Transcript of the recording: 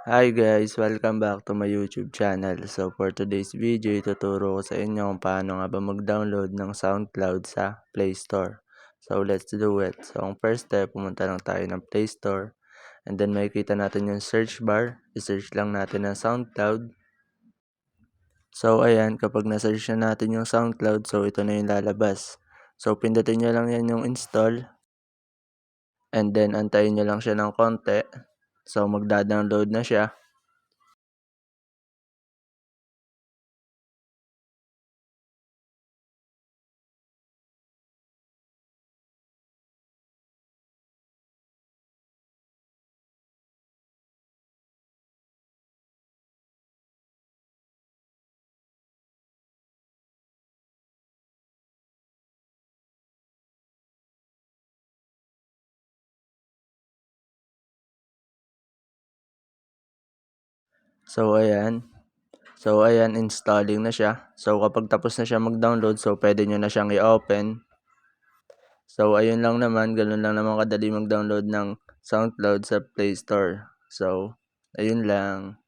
Hi guys! Welcome back to my YouTube channel. So for today's video, ituturo ko sa inyo kung paano nga ba mag-download ng SoundCloud sa Play Store. So let's do it. So ang first step, pumunta lang tayo ng Play Store. And then makikita natin yung search bar. I-search lang natin ang SoundCloud. So ayan, kapag na-search na natin yung SoundCloud, so ito na yung lalabas. So pindutin nyo lang yan yung install. And then antayin nyo lang siya ng konti. So magda-download na siya. So ayan, installing na siya. So kapag tapos na siya mag-download, so pwede nyo na siyang i-open. So ayun lang naman, ganun lang naman kadali mag-download ng SoundCloud sa Play Store. So ayun lang.